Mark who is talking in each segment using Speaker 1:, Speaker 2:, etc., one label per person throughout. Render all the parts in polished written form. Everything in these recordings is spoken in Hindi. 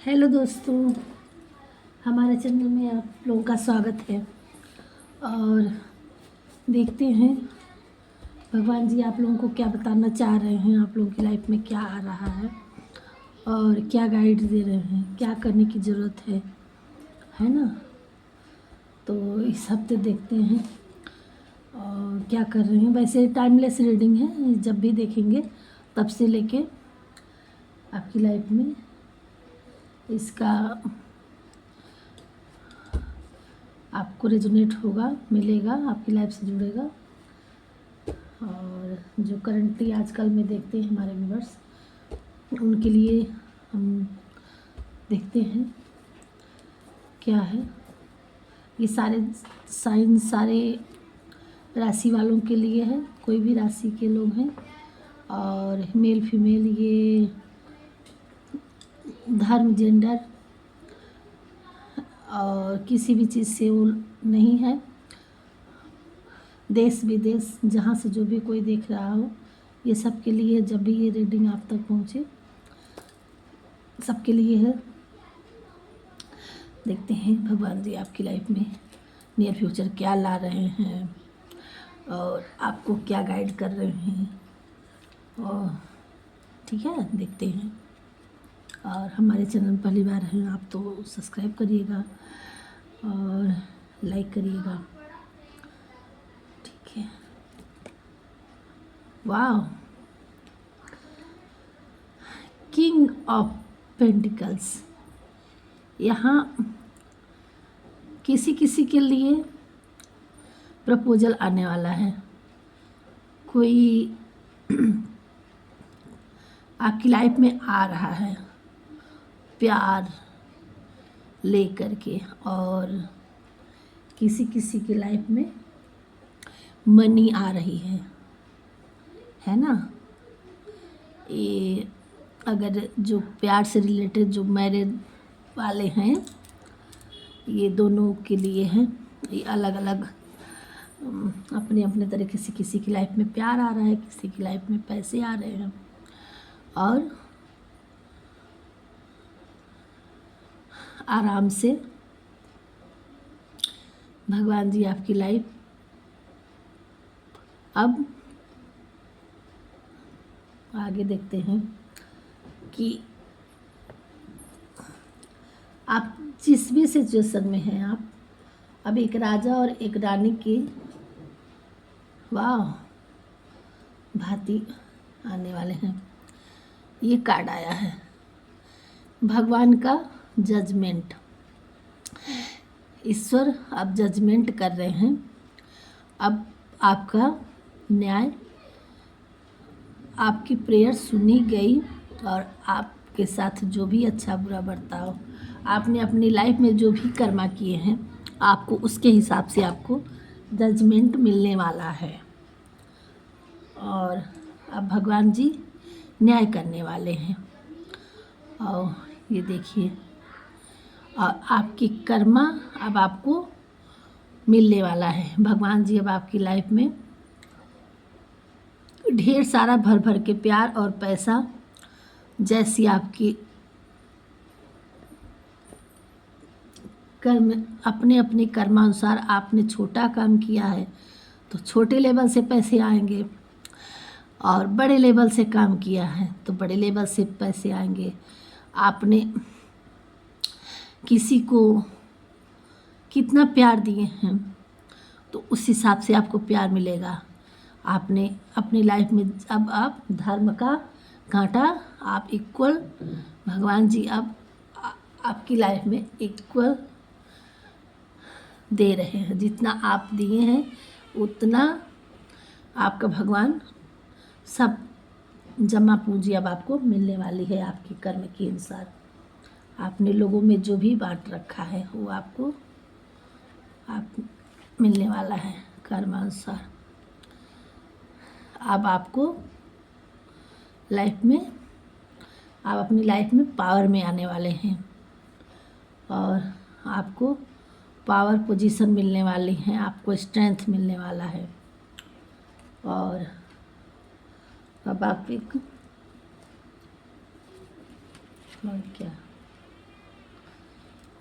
Speaker 1: हेलो दोस्तों, हमारे चैनल में आप लोगों का स्वागत है। और देखते हैं भगवान जी आप लोगों को क्या बताना चाह रहे हैं, आप लोगों की लाइफ में क्या आ रहा है और क्या गाइड दे रहे हैं, क्या करने की ज़रूरत है ना। तो इस हफ्ते देखते हैं और क्या कर रहे हैं। वैसे टाइमलेस रीडिंग है, जब भी देखेंगे तब से लेके आपकी लाइफ में इसका आपको रेजोनेट होगा, मिलेगा, आपकी लाइफ से जुड़ेगा। और जो करंटली आजकल में देखते हैं हमारे व्यूवर्स, उनके लिए हम देखते हैं क्या है। ये सारे साइन सारे राशि वालों के लिए है, कोई भी राशि के लोग हैं। और मेल फीमेल, ये धर्म जेंडर और किसी भी चीज़ से वो नहीं है। देश विदेश जहाँ से जो भी कोई देख रहा हो, ये सब के लिए, जब भी ये रीडिंग आप तक पहुँचे सबके लिए है। देखते हैं भगवान जी आपकी लाइफ में नियर फ्यूचर क्या ला रहे हैं और आपको क्या गाइड कर रहे हैं। और ठीक है, देखते हैं। और हमारे चैनल पहली बार हैं आप तो सब्सक्राइब करिएगा और लाइक करिएगा, ठीक है। वाह, किंग ऑफ पेंटिकल्स, यहाँ किसी किसी के लिए प्रपोजल आने वाला है। कोई आपकी लाइफ में आ रहा है प्यार लेकर के, और किसी किसी की लाइफ में मनी आ रही है ना। ये अगर जो प्यार से रिलेटेड जो मैरिड वाले हैं, ये दोनों के लिए हैं। ये अलग अलग अपने अपने तरीके से किसी की लाइफ में प्यार आ रहा है, किसी की लाइफ में पैसे आ रहे हैं। और आराम से भगवान जी आपकी लाइफ अब आगे देखते हैं कि आप जिस भी सिचुएशन में हैं, आप अब एक राजा और एक रानी की वाह भांति आने वाले हैं। ये कार्ड आया है भगवान का जजमेंट। ईश्वर अब जजमेंट कर रहे हैं। अब आपका न्याय, आपकी प्रेयर सुनी गई और आपके साथ जो भी अच्छा बुरा बर्ताव आपने अपनी लाइफ में जो भी कर्मा किए हैं, आपको उसके हिसाब से आपको जजमेंट मिलने वाला है। और अब भगवान जी न्याय करने वाले हैं। और ये देखिए, और आपकी कर्मा अब आपको मिलने वाला है। भगवान जी अब आपकी लाइफ में ढेर सारा भर भर के प्यार और पैसा, जैसी आपकी कर्म, अपने अपने कर्मानुसार आपने छोटा काम किया है तो छोटे लेवल से पैसे आएंगे, और बड़े लेवल से काम किया है तो बड़े लेवल से पैसे आएंगे। आपने किसी को कितना प्यार दिए हैं तो उस हिसाब से आपको प्यार मिलेगा। आपने अपनी लाइफ में अब आप धर्म का कांटा आप इक्वल, भगवान जी अब आपकी लाइफ में इक्वल दे रहे हैं। जितना आप दिए हैं उतना आपका भगवान सब जमा पूंजी अब आपको मिलने वाली है। आपके कर्म के अनुसार आपने लोगों में जो भी बांट रखा है वो आपको मिलने वाला है कर्मानुसार। अब आपको लाइफ में, आप अपनी लाइफ में पावर में आने वाले हैं और आपको पावर पोजीशन मिलने वाली है, आपको स्ट्रेंथ मिलने वाला है। और अब आप एक और क्या,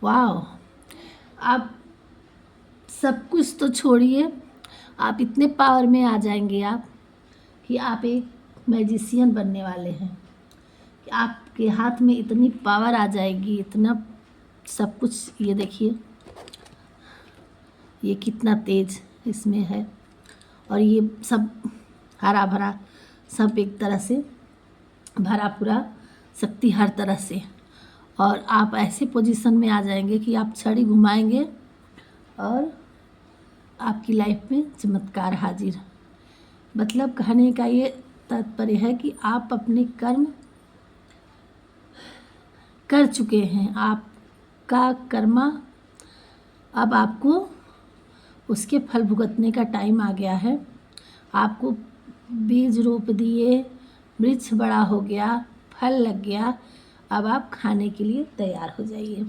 Speaker 1: वाह, आप सब कुछ तो छोड़िए, आप इतने पावर में आ जाएंगे आप कि आप एक मैजिशियन बनने वाले हैं, कि आपके हाथ में इतनी पावर आ जाएगी, इतना सब कुछ। ये देखिए ये कितना तेज इसमें है, और ये सब हरा भरा, सब एक तरह से भरा पूरा शक्ति हर तरह से। और आप ऐसे पोजीशन में आ जाएंगे कि आप छड़ी घुमाएंगे और आपकी लाइफ में चमत्कार हाजिर। मतलब कहने का ये तात्पर्य है कि आप अपने कर्म कर चुके हैं, आपका कर्मा अब आपको उसके फल भुगतने का टाइम आ गया है। आपको बीज रोप दिए, वृक्ष बड़ा हो गया, फल लग गया, अब आप खाने के लिए तैयार हो जाइए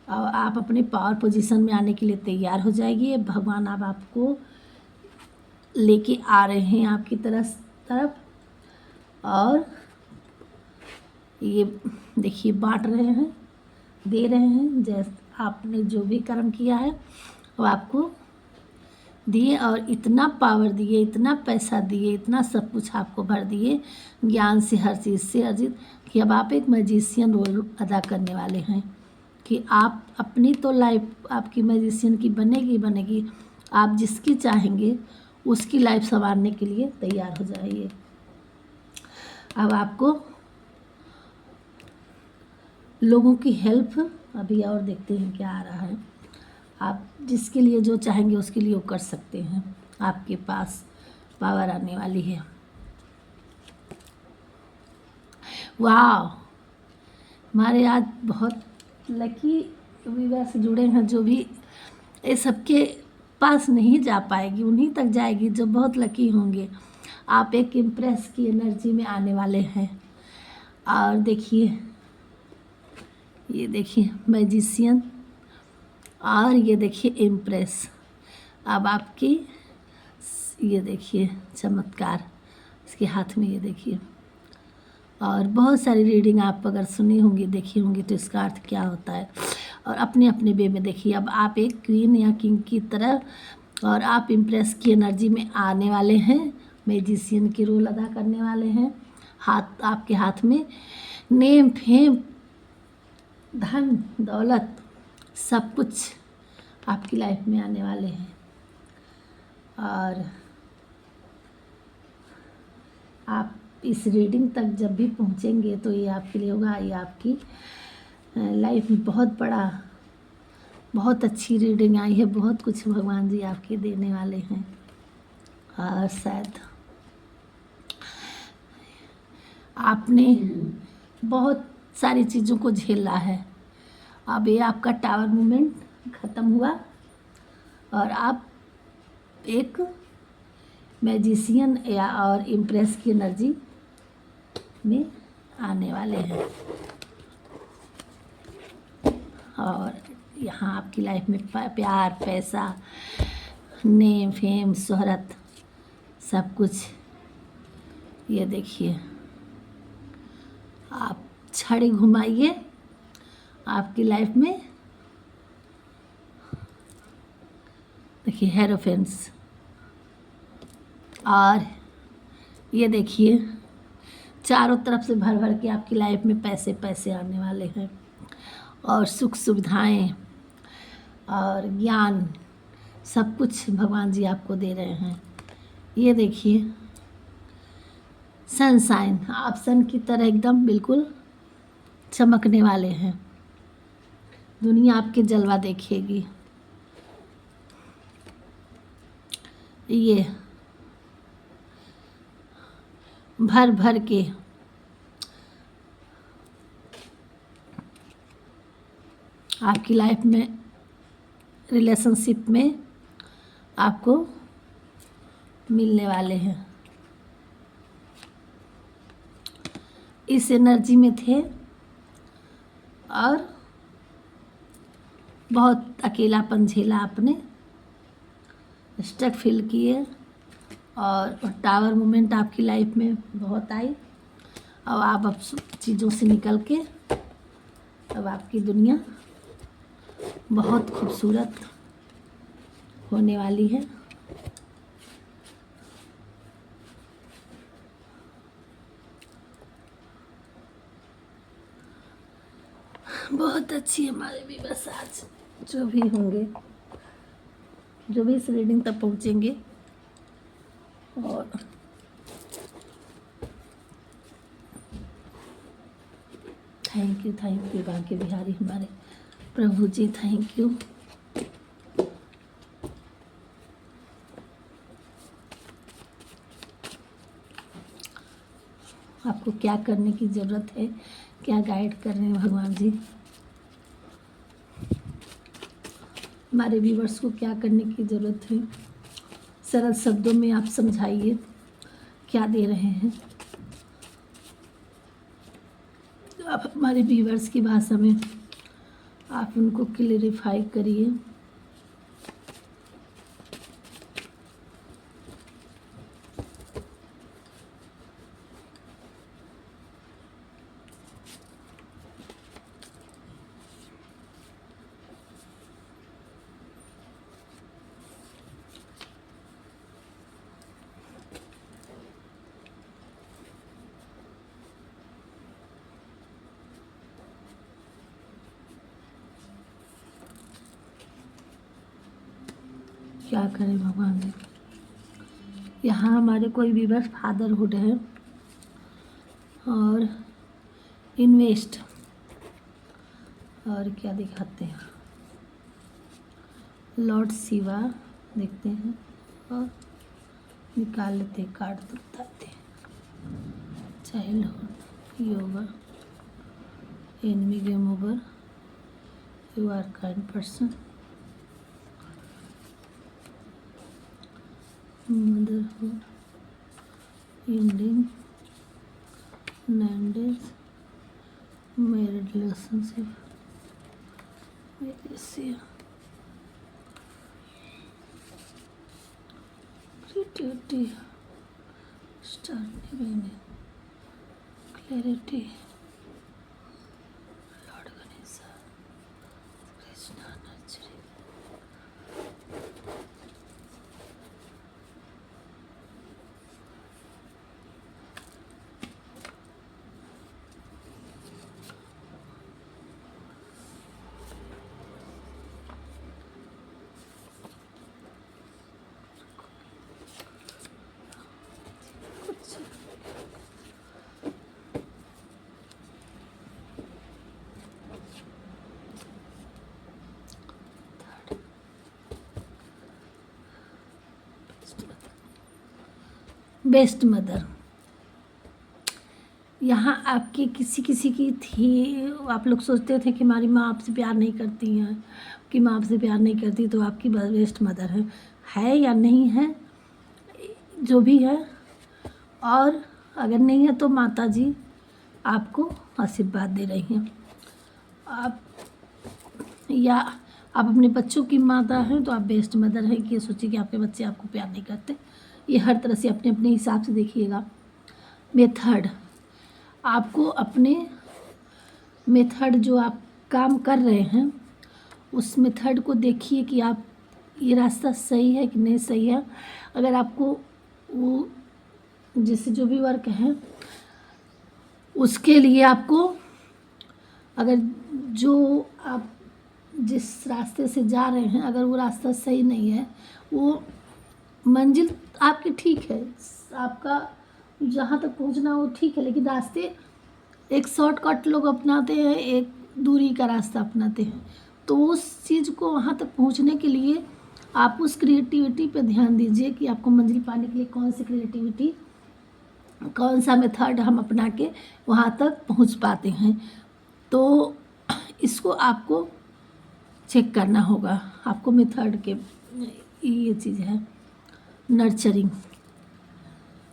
Speaker 1: और आप अपने पावर पोजीशन में आने के लिए तैयार हो जाइए। भगवान अब आपको लेके आ रहे हैं आपकी तरफ, और ये देखिए बांट रहे हैं, दे रहे हैं। जैसे आपने जो भी कर्म किया है वो आपको दिए, और इतना पावर दिए, इतना पैसा दिए, इतना सब कुछ आपको भर दिए, ज्ञान से, हर चीज़ से अर्जित, कि अब आप एक मैजिशियन रोल अदा करने वाले हैं। कि आप अपनी तो लाइफ आपकी मैजिशियन की बनेगी, आप जिसकी चाहेंगे उसकी लाइफ संवारने के लिए तैयार हो जाइए। अब आपको लोगों की हेल्प, अभी और देखते हैं क्या आ रहा है। आप जिसके लिए जो चाहेंगे उसके लिए वो कर सकते हैं, आपके पास पावर आने वाली है। वाह, हमारे आज बहुत लकी विवाह से जुड़े हैं, जो भी ये सबके पास नहीं जा पाएगी, उन्हीं तक जाएगी जो बहुत लकी होंगे। आप एक इम्प्रेस की एनर्जी में आने वाले हैं। और देखिए ये देखिए मैजिशियन, और ये देखिए इम्प्रेस। अब आपकी ये देखिए चमत्कार इसके हाथ में, ये देखिए। और बहुत सारी रीडिंग आप अगर सुनी होंगी, देखी होंगी, तो इसका अर्थ क्या होता है, और अपने अपने वे में देखिए। अब आप एक क्वीन या किंग की तरह, और आप इम्प्रेस की एनर्जी में आने वाले हैं, मैजिशियन की रोल अदा करने वाले हैं। हाथ आपके हाथ में नेम, फेम, धन, दौलत, सब कुछ आपकी लाइफ में आने वाले हैं। और आप इस रीडिंग तक जब भी पहुंचेंगे तो ये आपके लिए होगा, ये आपकी लाइफ में बहुत बड़ा, बहुत अच्छी रीडिंग आई है। बहुत कुछ भगवान जी आपके देने वाले हैं। और शायद आपने बहुत सारी चीज़ों को झेला है, अब ये आपका टावर मूवमेंट ख़त्म हुआ, और आप एक मैजिशियन या और इम्प्रेस की एनर्जी में आने वाले हैं। और यहाँ आपकी लाइफ में प्यार, पैसा, नेम, फेम, शोहरत, सब कुछ। ये देखिए आप छड़ी घुमाइए आपकी लाइफ में, देखिए हेरोफेंस। और ये देखिए चारों तरफ से भर भर के आपकी लाइफ में पैसे पैसे आने वाले हैं, और सुख सुविधाएं और ज्ञान, सब कुछ भगवान जी आपको दे रहे हैं। ये देखिए सनशाइन, आप सन की तरह एकदम बिल्कुल चमकने वाले हैं, दुनिया आपके जलवा देखेगी। ये भर भर के आपकी लाइफ में, रिलेशनशिप में आपको मिलने वाले हैं। इस एनर्जी में थे और बहुत अकेलापन झेला आपने, स्टक फील किए, और टावर मोमेंट आपकी लाइफ में बहुत आई। और आप अब चीज़ों से निकल के अब आपकी दुनिया बहुत खूबसूरत होने वाली है। बहुत अच्छी हमारे भी बस आज जो भी होंगे, जो भी इस रीडिंग तक पहुँचेंगे। और थैंक यू भाग्य बिहारी हमारे प्रभु जी, थैंक यू। आपको क्या करने की ज़रूरत है, क्या गाइड कर रहे हैं भगवान जी, हमारे व्यूवर्स को क्या करने की ज़रूरत है, सरल शब्दों में आप समझाइए क्या दे रहे हैं। आप हमारे व्यूवर्स की भाषा में आप उनको क्लेरिफाई करिए। क्या करें भगवान जी। यहाँ हमारे कोई व्यूवर्स फादरहुड है और इन्वेस्ट, और क्या दिखाते हैं, लॉर्ड शिवा देखते हैं और निकाल लेते हैं, कार्ड तो बताते हैं। Childhood, yoga, enemy, game over, you are kind person, motherhood, ending, 9 days, married relationship, creativity, star divine, clarity, Lord Ganesha, Krishna nurturing, best mother. यहाँ आपकी किसी किसी की थी, आप लोग सोचते थे कि हमारी माँ आपसे प्यार नहीं करती हैं, कि माँ आपसे प्यार नहीं करती, तो आपकी बेस्ट मदर है या नहीं है, जो भी है। और अगर नहीं है तो माता जी आपको आशीर्वाद दे रही हैं। आप या आप अपने बच्चों की माता हैं तो आप बेस्ट मदर हैं, कि ये सोचिए कि आपके बच्चे आपको प्यार नहीं करते। ये हर तरह से अपने अपने हिसाब से देखिएगा। मेथड, आपको अपने मेथड जो आप काम कर रहे हैं उस मेथड को देखिए कि आप ये रास्ता सही है कि नहीं सही है। अगर आपको वो जैसे जो भी वर्क है उसके लिए आपको, अगर जो आप जिस रास्ते से जा रहे हैं अगर वो रास्ता सही नहीं है, वो मंजिल आपकी ठीक है, आपका जहाँ तक पहुँचना वो ठीक है, लेकिन रास्ते एक शॉर्टकट लोग अपनाते हैं, एक दूरी का रास्ता अपनाते हैं। तो उस चीज़ को वहाँ तक पहुँचने के लिए आप उस क्रिएटिविटी पे ध्यान दीजिए कि आपको मंजिल पाने के लिए कौन सी क्रिएटिविटी, कौन सा मेथड हम अपना के वहाँ तक पहुँच पाते हैं। तो इसको आपको चेक करना होगा। आपको मेथड के ये चीज़ है नर्चरिंग,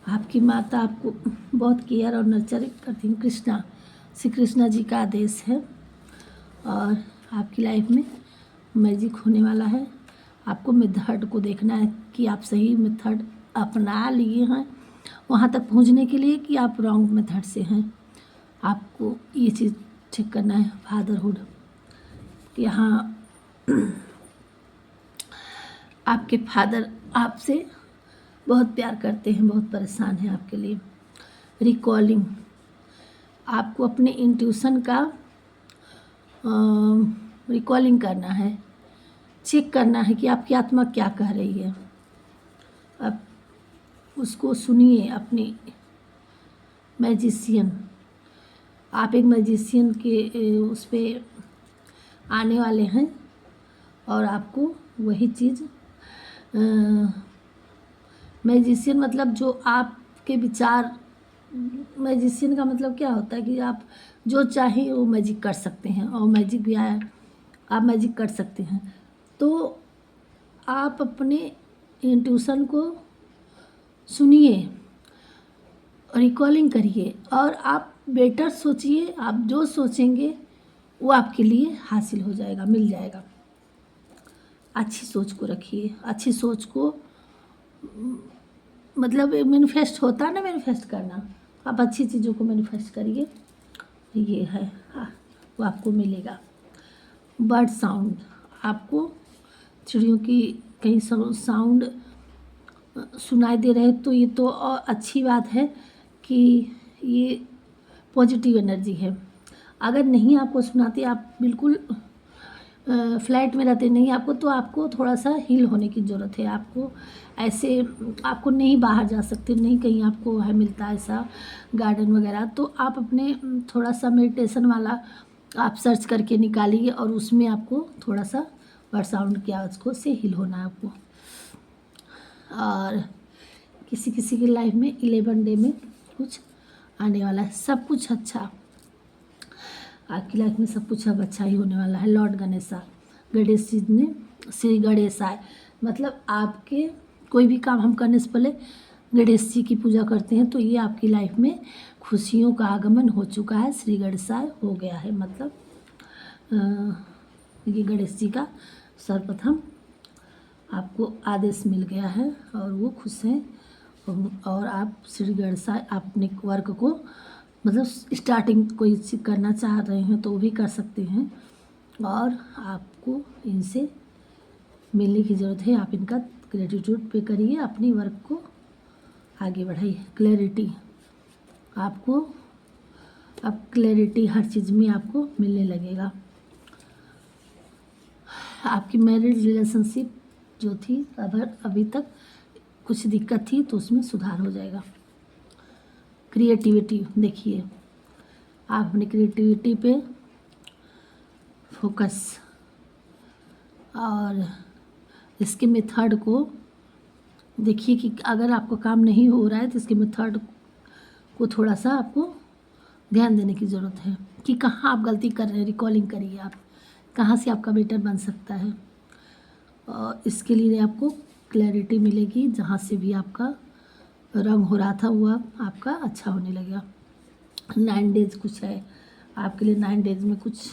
Speaker 1: आपकी माता आपको बहुत केयर और नर्चरिंग करती हैं। कृष्णा, श्री कृष्णा जी का आदेश है और आपकी लाइफ में मैजिक होने वाला है। आपको मेथड को देखना है कि आप सही मेथड अपना लिए हैं वहाँ तक पहुँचने के लिए, कि आप रॉन्ग मेथड से हैं। आपको ये चीज़ चेक करना है। फादरहुड, यहाँ आपके फादर आपसे बहुत प्यार करते हैं, बहुत परेशान हैं आपके लिए। रिकॉलिंग, आपको अपने इंट्यूशन का रिकॉलिंग करना है, चेक करना है कि आपकी आत्मा क्या कह रही है। अब उसको सुनिए। अपनी मैजिशियन, आप एक मैजिशियन के उस पर आने वाले हैं और आपको वही चीज़, मैजिशियन मतलब जो आपके विचार, मैजिशियन का मतलब क्या होता है कि आप जो चाहें वो मैजिक कर सकते हैं, और मैजिक भी आया, आप मैजिक कर सकते हैं। तो आप अपने इंट्यूशन को सुनिए, रिकॉलिंग करिए, और आप बेटर सोचिए। आप जो सोचेंगे वो आपके लिए हासिल हो जाएगा, मिल जाएगा। अच्छी सोच को रखिए, अच्छी सोच को मतलब मैनिफेस्ट होता है ना, मैनिफेस्ट करना। आप अच्छी चीज़ों को मैनिफेस्ट करिए, ये है, हाँ, वो आपको मिलेगा। बर्ड साउंड, आपको चिड़ियों की कहीं साउंड सुनाई दे रहे तो ये तो और अच्छी बात है कि ये पॉजिटिव एनर्जी है। अगर नहीं आपको सुनाती, आप बिल्कुल फ्लैट में रहते नहीं आपको, तो आपको थोड़ा सा हील होने की ज़रूरत है। आपको ऐसे, आपको नहीं बाहर जा सकते, नहीं कहीं आपको है मिलता है ऐसा गार्डन वगैरह, तो आप अपने थोड़ा सा मेडिटेशन वाला आप सर्च करके निकालिए, और उसमें आपको थोड़ा सा बर्ड साउंड की आवाज़ को से हील होना है आपको। और किसी किसी की लाइफ में 11 डे में कुछ आने वाला है, सब कुछ अच्छा, आपकी लाइफ में सब कुछ अब अच्छा ही होने वाला है। लॉर्ड गणेशा, गणेश जी ने, श्री गणेशाय, मतलब आपके कोई भी काम हम करने से पहले गणेश जी की पूजा करते हैं, तो ये आपकी लाइफ में खुशियों का आगमन हो चुका है। श्री गणेशाय हो गया है, मतलब ये गणेश जी का सर्वप्रथम आपको आदेश मिल गया है, और वो खुश हैं। और आप श्री गणेशाय अपने वर्क को, मतलब स्टार्टिंग कोई चीज़ करना चाह रहे हैं तो वो भी कर सकते हैं, और आपको इनसे मिलने की ज़रूरत है। आप इनका ग्रेटिट्यूड पे करिए, अपनी वर्क को आगे बढ़ाइए। क्लैरिटी, आपको अब क्लैरिटी हर चीज़ में आपको मिलने लगेगा। आपकी मैरिड रिलेशनशिप जो थी, अगर अभी तक कुछ दिक्कत थी तो उसमें सुधार हो जाएगा। क्रिएटिविटी, देखिए आप अपनी क्रिएटिविटी पे फोकस, और इसके मेथड को देखिए कि अगर आपको काम नहीं हो रहा है तो इसके मेथड को थोड़ा सा आपको ध्यान देने की ज़रूरत है कि कहाँ आप गलती कर रहे हैं। रिकॉलिंग करिए, आप कहाँ से आपका बेटर बन सकता है, और इसके लिए आपको क्लैरिटी मिलेगी। जहाँ से भी आपका रंग हो रहा था वो अब आपका अच्छा होने लगेगा। 9 डेज कुछ है आपके लिए, 9 डेज में कुछ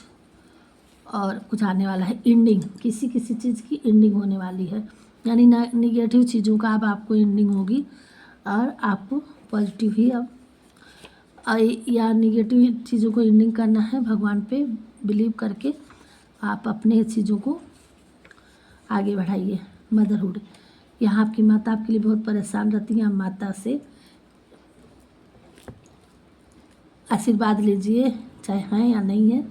Speaker 1: और कुछ आने वाला है। एंडिंग, किसी किसी चीज़ की एंडिंग होने वाली है, यानी निगेटिव चीज़ों का अब आपको एंडिंग होगी, और आपको पॉजिटिव ही अब या निगेटिव चीज़ों को एंडिंग करना है। भगवान पे बिलीव करके आप अपने चीज़ों को आगे बढ़ाइए। मदरहुड, यहाँ आपकी माता आपके लिए बहुत परेशान रहती हैं, आप माता से आशीर्वाद लीजिए, चाहे हैं या नहीं है,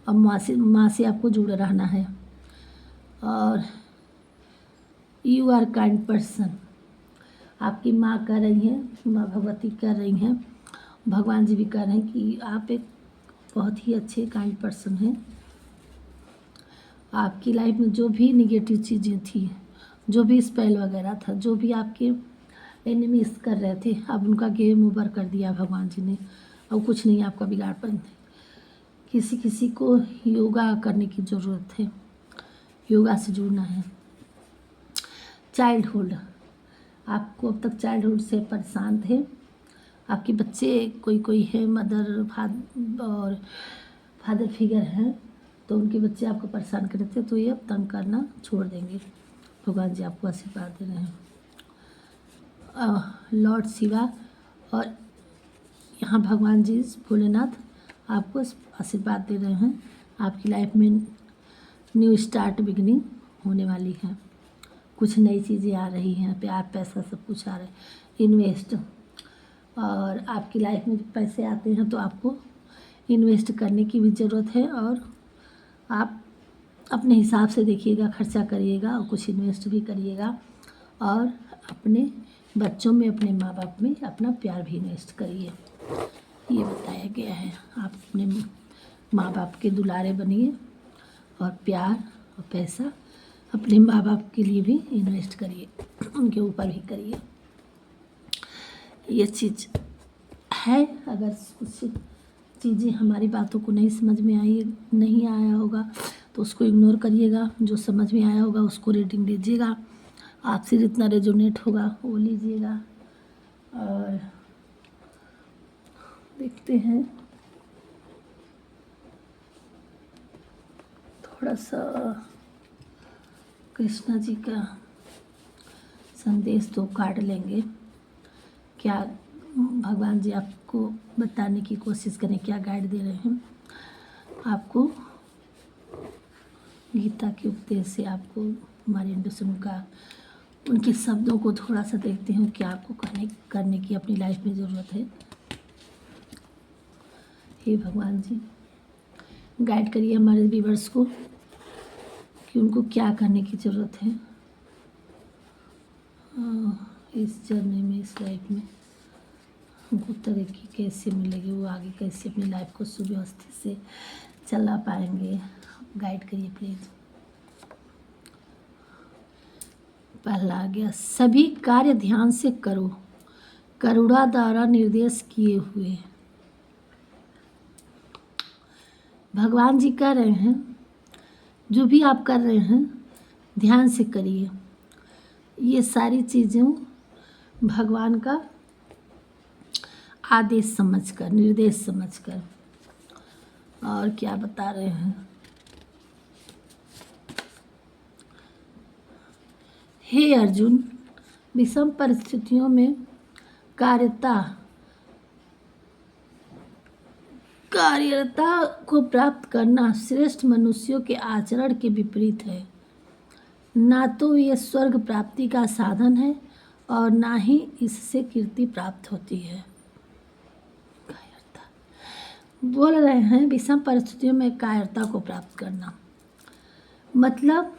Speaker 1: और माँ से आपको जुड़े रहना है। और यू आर काइंड पर्सन, आपकी माँ कह रही हैं, माँ भगवती कह रही हैं, भगवान जी भी कह रहे हैं कि आप एक बहुत ही अच्छे काइंड पर्सन हैं। आपकी लाइफ में जो भी निगेटिव चीज़ें थी, जो भी स्पेल वगैरह था, जो भी आपके एनिमीज कर रहे थे, अब उनका गेम ओवर कर दिया भगवान जी ने, अब कुछ नहीं आपका बिगाड़ पाएंगे। किसी किसी को योगा करने की ज़रूरत है, योगा से जुड़ना है। चाइल्डहुड, आपको अब तक चाइल्डहुड से परेशान थे, आपके बच्चे कोई कोई है, मदर और फादर फिगर हैं, तो उनके बच्चे आपको परेशान कर रहे थे, तो ये अब तंग करना छोड़ देंगे। भगवान जी आपको आशीर्वाद दे रहे हैं। लॉर्ड शिवा, और यहाँ भगवान जी भोलेनाथ आपको आशीर्वाद दे रहे हैं। आपकी लाइफ में न्यू स्टार्ट बिगनिंग होने वाली है। कुछ नई चीज़ें आ रही हैं, प्यार पैसा सब कुछ आ रहा है, इन्वेस्ट। और आपकी लाइफ में जब पैसे आते हैं तो आपको इन्वेस्ट करने की भी ज़रूरत है, और आप अपने हिसाब से देखिएगा, खर्चा करिएगा और कुछ इन्वेस्ट भी करिएगा, और अपने बच्चों में, अपने माँ बाप में अपना प्यार भी इन्वेस्ट करिए। ये बताया गया है। आप अपने माँ बाप के दुलारे बनिए, और प्यार और पैसा अपने माँ बाप के लिए भी इन्वेस्ट करिए, उनके ऊपर भी करिए। ये चीज़ है। अगर कुछ चीज़ें हमारी बातों को नहीं समझ में आई, नहीं आया होगा तो उसको इग्नोर करिएगा। जो समझ में आया होगा उसको रेटिंग दीजिएगा। आपसे जितना रेजोनेट होगा वो लीजिएगा। और देखते हैं थोड़ा सा कृष्णा जी का संदेश तो काट लेंगे। क्या भगवान जी आपको बताने की कोशिश करें, क्या गाइड दे रहे हैं आपको गीता के उपदेश से। आपको हमारे इंडोसन का उनके शब्दों को थोड़ा सा देखते हैं, क्या आपको करने की अपनी लाइफ में ज़रूरत है। हे भगवान जी, गाइड करिए हमारे व्यूअर्स को कि उनको क्या करने की ज़रूरत है इस जर्नी में, इस लाइफ में। उनको तरक्की कैसे मिलेगी, वो आगे कैसे अपनी लाइफ को सुव्यवस्थित से चला पाएंगे। गाइड करिए प्लीज़। पहला आ गया, सभी कार्य ध्यान से करो, करुणा द्वारा निर्देश किए हुए। भगवान जी कह रहे हैं जो भी आप कर रहे हैं ध्यान से करिए। ये सारी चीज़ें भगवान का आदेश समझकर, निर्देश समझकर। और क्या बता रहे हैं, हे अर्जुन, विषम परिस्थितियों में कार्यता को प्राप्त करना श्रेष्ठ मनुष्यों के आचरण के विपरीत है। ना तो ये स्वर्ग प्राप्ति का साधन है और ना ही इससे कीर्ति प्राप्त होती है। कायरता बोल रहे हैं, विषम परिस्थितियों में कायरता को प्राप्त करना मतलब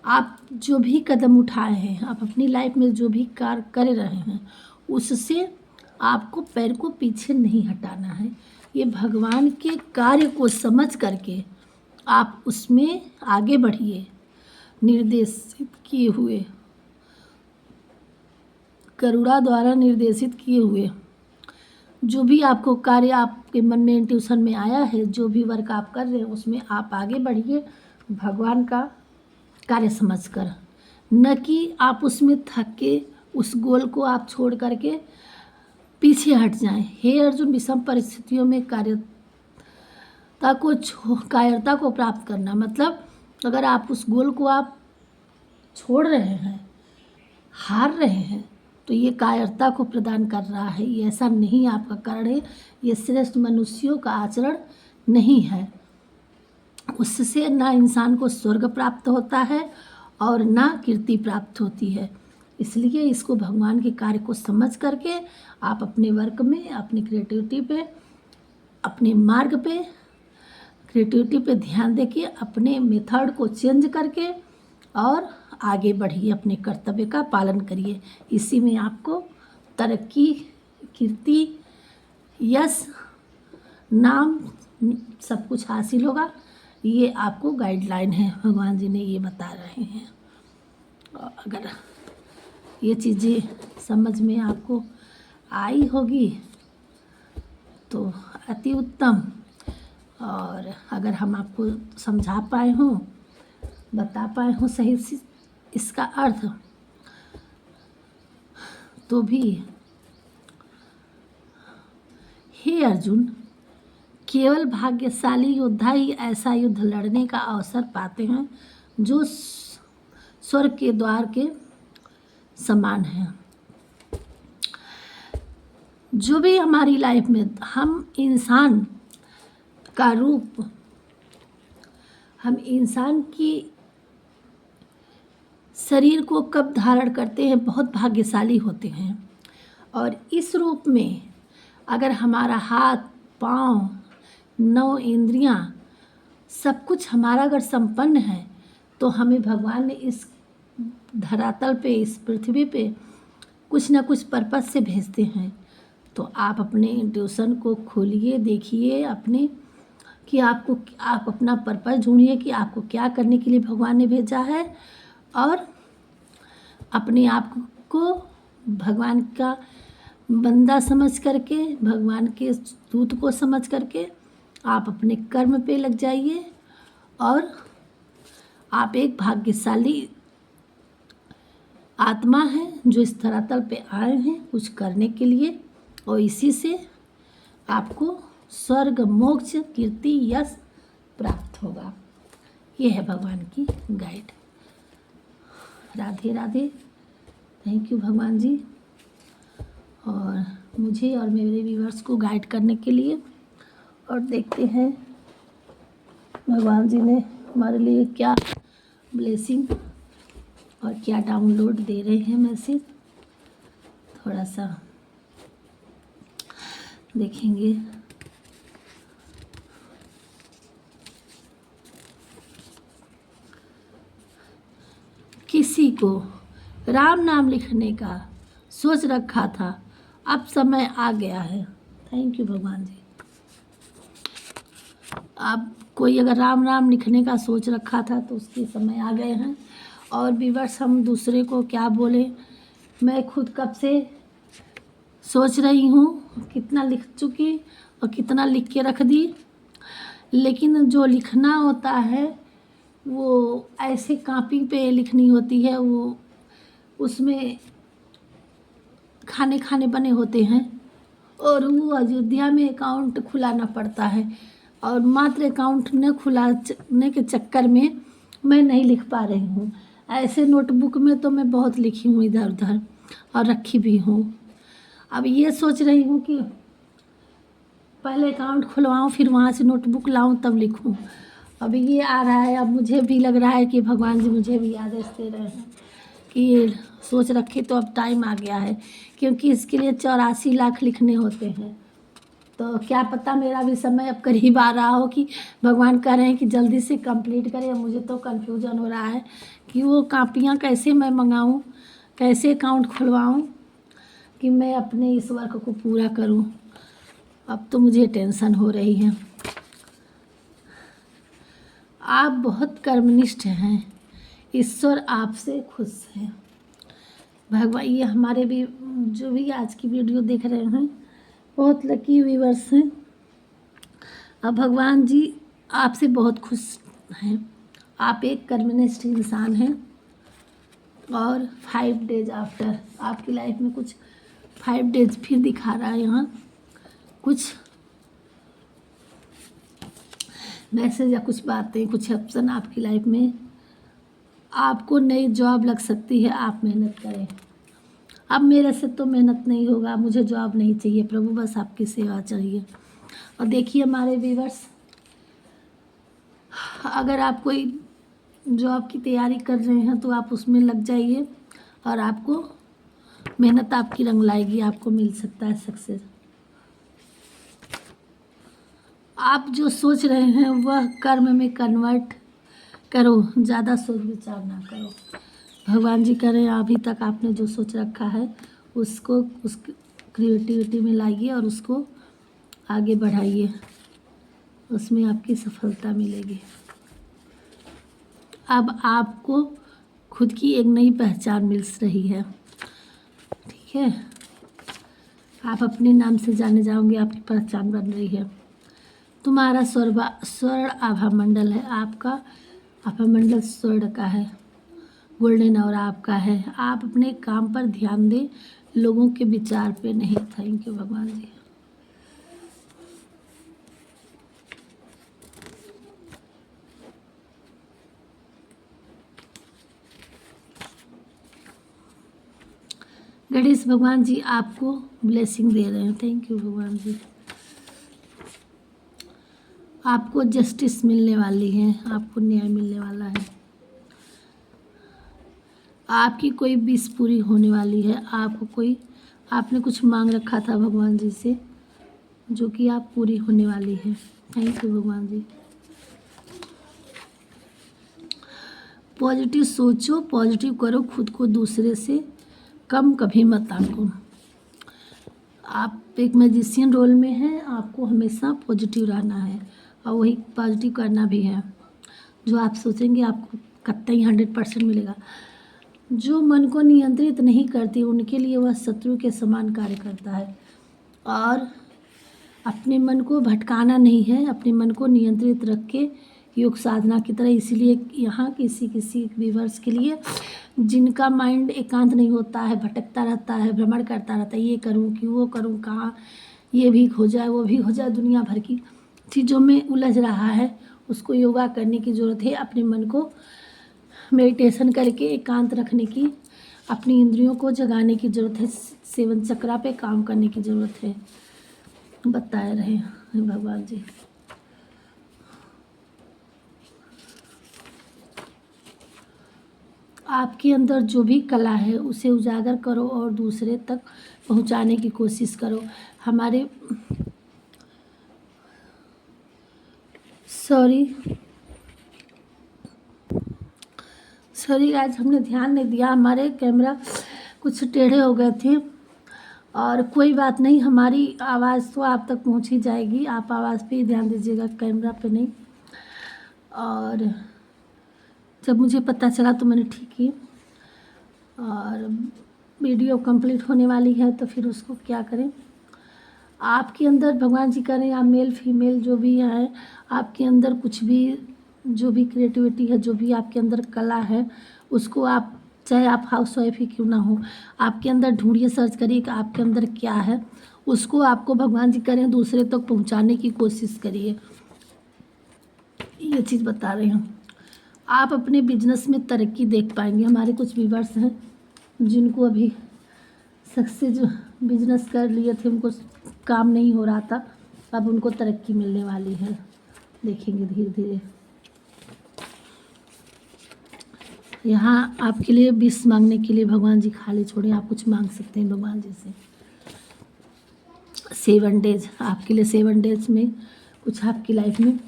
Speaker 1: आप जो भी कदम उठाए हैं, आप अपनी लाइफ में जो भी कार्य कर रहे हैं, उससे आपको पैर को पीछे नहीं हटाना है। ये भगवान के कार्य को समझ करके आप उसमें आगे बढ़िए। निर्देशित किए हुए, करुणा द्वारा निर्देशित किए हुए जो भी आपको कार्य आपके मन में इंट्यूशन में आया है, जो भी वर्क आप कर रहे हैं उसमें आप आगे बढ़िए भगवान का कार्य समझकर, न कि आप उसमें थक के उस गोल को आप छोड़ करके पीछे हट जाएं। हे अर्जुन, विषम परिस्थितियों में कायरता को प्राप्त करना मतलब अगर आप उस गोल को आप छोड़ रहे हैं, हार रहे हैं, तो ये कायरता को प्रदान कर रहा है। ये ऐसा नहीं आपका कारण है, ये श्रेष्ठ मनुष्यों का आचरण नहीं है। उससे ना इंसान को स्वर्ग प्राप्त होता है और ना कीर्ति प्राप्त होती है। इसलिए इसको भगवान के कार्य को समझ करके आप अपने वर्क में, अपनी क्रिएटिविटी पे, अपने मार्ग पे, क्रिएटिविटी पे ध्यान देके अपने मेथड को चेंज करके और आगे बढ़िए, अपने कर्तव्य का पालन करिए। इसी में आपको तरक्की, कीर्ति, यश, नाम सब कुछ हासिल होगा। ये आपको गाइडलाइन है, भगवान जी ने ये बता रहे हैं। अगर ये चीज़ें समझ में आपको आई होगी तो अति उत्तम। और अगर हम आपको समझा पाए हों, बता पाए हों सही से इसका अर्थ, तो भी हे अर्जुन, केवल भाग्यशाली योद्धा ही ऐसा युद्ध लड़ने का अवसर पाते हैं जो स्वर्ग के द्वार के समान है। जो भी हमारी लाइफ में हम इंसान का रूप हम इंसान की शरीर को कब धारण करते हैं, बहुत भाग्यशाली होते हैं। और इस रूप में अगर हमारा हाथ, पाँव, 9 इंद्रियां, सब कुछ हमारा अगर संपन्न है, तो हमें भगवान ने इस धरातल पे, इस पृथ्वी पे कुछ ना कुछ पर्पस से भेजते हैं। तो आप अपने इंट्यूशन को खोलिए, देखिए अपने कि आप अपना पर्पस ढूंढिए कि आपको क्या करने के लिए भगवान ने भेजा है, और अपने आप को भगवान का बंदा समझ करके, भगवान के दूत को समझ करके आप अपने कर्म पे लग जाइए। और आप एक भाग्यशाली आत्मा है जो इस धरातल पे आए हैं कुछ करने के लिए, और इसी से आपको स्वर्ग, मोक्ष, कीर्ति, यश प्राप्त होगा। ये है भगवान की guide. Radhe Radhe. Thank you भगवान जी, और मुझे और मेरे व्यूअर्स को गाइड करने के लिए। और देखते हैं भगवान जी ने हमारे लिए क्या ब्लेसिंग और क्या डाउनलोड दे रहे हैं मैसेज। थोड़ा सा देखेंगे। किसी को राम नाम लिखने का सोच रखा था, अब समय आ गया है। थैंक यू भगवान जी। अब कोई अगर राम नाम लिखने का सोच रखा था तो उसके समय आ गए हैं। और व्यूअर्स, हम दूसरे को क्या बोले, मैं खुद कब से सोच रही हूँ, कितना लिख चुकी और कितना लिख के रख दी। लेकिन जो लिखना होता है वो ऐसे कॉपी पे लिखनी होती है, वो उसमें खाने खाने बने होते हैं, और वो अयोध्या में अकाउंट खुलाना पड़ता है, और मात्र अकाउंट न खुलाने के चक्कर में मैं नहीं लिख पा रही हूँ। ऐसे नोटबुक में तो मैं बहुत लिखी हूँ इधर उधर, और रखी भी हूँ। अब ये सोच रही हूँ कि पहले अकाउंट खुलवाऊँ, फिर वहाँ से नोटबुक लाऊँ तब लिखूँ। अब ये आ रहा है, अब मुझे भी लग रहा है कि भगवान जी मुझे भी आदेश दे रहे हैं कि ये सोच रखे तो अब टाइम आ गया है, क्योंकि इसके लिए 84 लाख लिखने होते हैं। तो क्या पता मेरा भी समय अब करीब आ रहा हो कि भगवान कह रहे हैं कि जल्दी से कंप्लीट करें। मुझे तो कन्फ्यूजन हो रहा है कि वो कापियाँ कैसे मैं मंगाऊँ, कैसे अकाउंट खुलवाऊँ कि मैं अपने इस वर्क को पूरा करूँ। अब तो मुझे टेंशन हो रही है। आप बहुत कर्मनिष्ठ हैं, ईश्वर आपसे खुश है। भगवान, ये हमारे भी जो भी आज की वीडियो देख रहे हैं बहुत लकी व्यूअर्स हैं। अब भगवान जी आपसे बहुत खुश हैं। आप एक कर्मनिष्ठ इंसान हैं। और 5 डेज आफ्टर आपकी लाइफ में कुछ 5 डेज फिर दिखा रहा है यहाँ कुछ मैसेज या कुछ बातें, कुछ ऑप्शन आपकी लाइफ में। आपको नई जॉब लग सकती है, आप मेहनत करें। अब मेरे से तो मेहनत नहीं होगा, मुझे जॉब नहीं चाहिए प्रभु, बस आपकी सेवा चाहिए। और देखिए हमारे व्यूअर्स, अगर आप कोई जॉब की तैयारी कर रहे हैं तो आप उसमें लग जाइए, और आपको मेहनत आपकी रंग लाएगी, आपको मिल सकता है सक्सेस। आप जो सोच रहे हैं वह कर्म में कन्वर्ट करो, ज़्यादा सोच विचार ना करो। भगवान जी कह रहे हैं अभी तक आपने जो सोच रखा है उसको उस क्रिएटिविटी में लाइए और उसको आगे बढ़ाइए, उसमें आपकी सफलता मिलेगी। अब आपको खुद की एक नई पहचान मिल रही है, ठीक है। आप अपने नाम से जाने जाओगे, आपकी पहचान बन रही है। तुम्हारा स्वर्ण आभा मंडल है, आपका आभा मंडल स्वर्ण का है, गोल्डन और आपका है। आप अपने काम पर ध्यान दें, लोगों के विचार पे नहीं। थैंक यू भगवान जी। गणेश भगवान जी आपको ब्लेसिंग दे रहे हैं। थैंक यू भगवान जी। आपको जस्टिस मिलने वाली है, आपको न्याय मिलने वाला है। आपकी कोई विश पूरी होने वाली है। आपने कुछ मांग रखा था भगवान जी से, जो कि आप पूरी होने वाली है। थैंक यू भगवान जी। पॉजिटिव सोचो, पॉजिटिव करो, खुद को दूसरे से कम कभी मत आंको। आप एक मैजिशियन रोल में हैं, आपको हमेशा पॉजिटिव रहना है और वही पॉजिटिव करना भी है। जो आप सोचेंगे आपको कतई 100% मिलेगा। जो मन को नियंत्रित नहीं करती उनके लिए वह शत्रु के समान कार्य करता है। और अपने मन को भटकाना नहीं है, अपने मन को नियंत्रित रख के योग साधना की तरह। इसीलिए यहाँ किसी व्यूअर्स के लिए जिनका माइंड एकांत नहीं होता है, भटकता रहता है, भ्रमण करता रहता है, ये करूँ कि वो करूँ, कहाँ ये भी हो जाए वो भी हो जाए, दुनिया भर की चीज़ों में उलझ रहा है, उसको योगा करने की ज़रूरत है। अपने मन को मेडिटेशन करके एकांत रखने की, अपनी इंद्रियों को जगाने की ज़रूरत है, सेवन चक्रा पे काम करने की ज़रूरत है। बता रहे हैं भगवान जी। आपके अंदर जो भी कला है उसे उजागर करो और दूसरे तक पहुंचाने की कोशिश करो। हमारे सॉरी आज हमने ध्यान नहीं दिया, हमारे कैमरा कुछ टेढ़े हो गए थे। और कोई बात नहीं, हमारी आवाज़ तो आप तक पहुंच ही जाएगी। आप आवाज़ पे ही ध्यान दीजिएगा, कैमरा पे नहीं। और जब मुझे पता चला तो मैंने ठीक की। और वीडियो कंप्लीट होने वाली है तो फिर उसको क्या करें। आपके अंदर भगवान जी करें, आप मेल फीमेल जो भी है, आपके अंदर कुछ भी जो भी क्रिएटिविटी है, जो भी आपके अंदर कला है, उसको आप चाहे आप हाउस वाइफ ही क्यों ना हो, आपके अंदर ढूंढिए, सर्च करिए कि आपके अंदर क्या है। उसको आपको भगवान जी करें दूसरे तक पहुंचाने की कोशिश करिए। ये चीज़ बता रहे हैं। आप अपने बिजनेस में तरक्की देख पाएंगे। हमारे कुछ व्यूअर्स हैं जिनको अभी सक्सेस बिजनेस कर लिए थे, उनको काम नहीं हो रहा था, अब उनको तरक्की मिलने वाली है, देखेंगे धीरे धीरे। यहाँ आपके लिए विश मांगने के लिए भगवान जी खाली छोड़े, आप कुछ मांग सकते हैं भगवान जी से। 7 डेज आपके लिए, 7 डेज में कुछ आपकी लाइफ में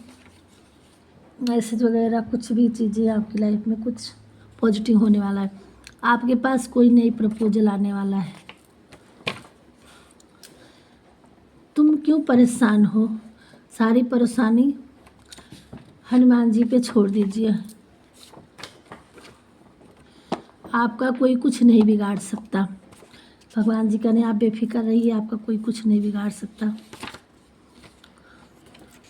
Speaker 1: मैसेज वगैरह कुछ भी चीज़ें आपकी लाइफ में कुछ पॉजिटिव होने वाला है। आपके पास कोई नई प्रपोजल आने वाला है। तुम क्यों परेशान हो, सारी परेशानी हनुमान जी पे छोड़ दीजिए। आपका कोई कुछ नहीं बिगाड़ सकता। भगवान जी कहने आप बेफिक्र रहिए, आपका कोई कुछ नहीं बिगाड़ सकता।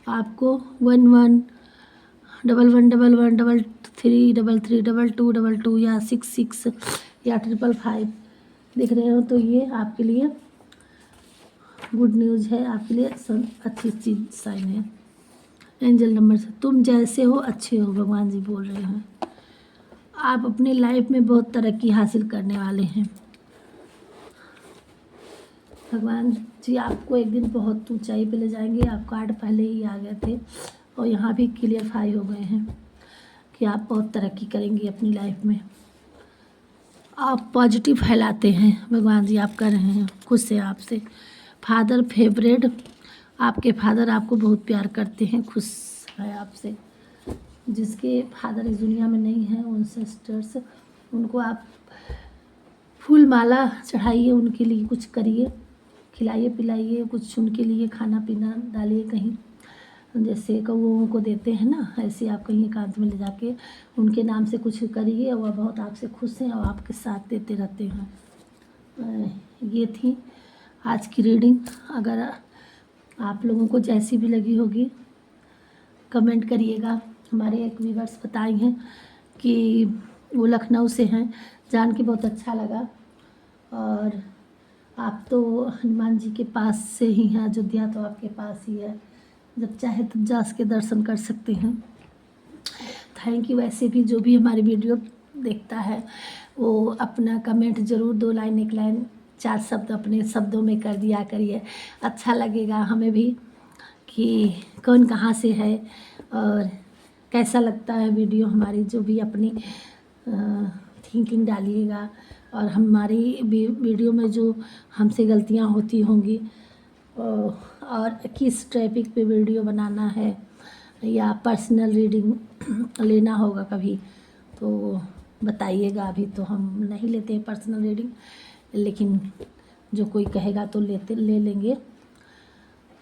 Speaker 1: आपको 11111133333322 या 66 या 555 दिख रहे हो तो ये आपके लिए गुड न्यूज़ है, आपके लिए अच्छी चीज़ साइन है। एंजल नंबर से तुम जैसे हो अच्छे हो, भगवान जी बोल रहे हैं। आप अपने लाइफ में बहुत तरक्की हासिल करने वाले हैं। भगवान जी आपको एक दिन बहुत ऊंचाई पे ले जाएंगे। आप कार्ड पहले ही आ गए थे और यहाँ भी क्लियरफाई हो गए हैं कि आप बहुत तरक्की करेंगी अपनी लाइफ में। आप पॉजिटिव फैलाते हैं, भगवान जी आप कर रहे हैं, खुश हैं आपसे। फादर फेवरेट, आपके फादर आपको बहुत प्यार करते हैं, खुश है आपसे। जिसके फादर इस दुनिया में नहीं हैं, उन सिस्टर्स, उनको आप फूल माला चढ़ाइए, उनके लिए कुछ करिए, खिलाइए पिलाइए, कुछ उनके लिए खाना पीना डालिए कहीं, जैसे कौओं को देते हैं ना, ऐसे आप कहीं एकांत में ले जाके उनके नाम से कुछ करिए। वह बहुत आपसे खुश हैं और आपके साथ देते रहते हैं। ये थी आज की रीडिंग। अगर आप लोगों को जैसी भी लगी होगी कमेंट करिएगा। हमारे एक व्यूअर्स बताई हैं कि वो लखनऊ से हैं, जान के बहुत अच्छा लगा। और आप तो हनुमान जी के पास से ही हैं, अयोध्या तो आपके पास ही है, जब चाहे तब जा के दर्शन कर सकते हैं। Thank you. वैसे भी जो भी हमारी वीडियो देखता है वो अपना कमेंट ज़रूर 2 लाइन 1 लाइन 4 शब्द अपने शब्दों में कर दिया करिए, अच्छा लगेगा हमें भी कि कौन कहाँ से है और कैसा लगता है वीडियो हमारी, जो भी अपनी थिंकिंग डालिएगा। और हमारी वीडियो में जो हमसे गलतियाँ होती होंगी और किस टॉपिक पे वीडियो बनाना है या पर्सनल रीडिंग लेना होगा कभी तो बताइएगा। अभी तो हम नहीं लेते हैं पर्सनल रीडिंग, लेकिन जो कोई कहेगा तो ले लेंगे।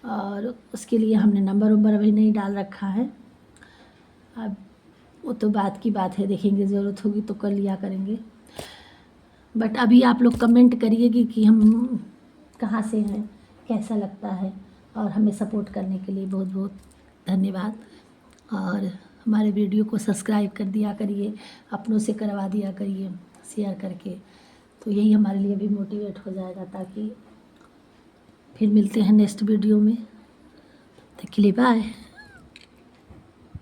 Speaker 1: और उसके लिए हमने नंबर अभी नहीं डाल रखा है। अब वो तो बात की बात है, देखेंगे, ज़रूरत होगी तो कर लिया करेंगे। बट अभी आप लोग कमेंट करिएगा कि हम कहाँ से हैं, कैसा लगता है, और हमें सपोर्ट करने के लिए बहुत बहुत धन्यवाद। और हमारे वीडियो को सब्सक्राइब कर दिया करिए, अपनों से करवा दिया करिए शेयर करके, तो यही हमारे लिए भी मोटिवेट हो जाएगा। ताकि फिर मिलते हैं नेक्स्ट वीडियो में, तब तक के लिए बाय।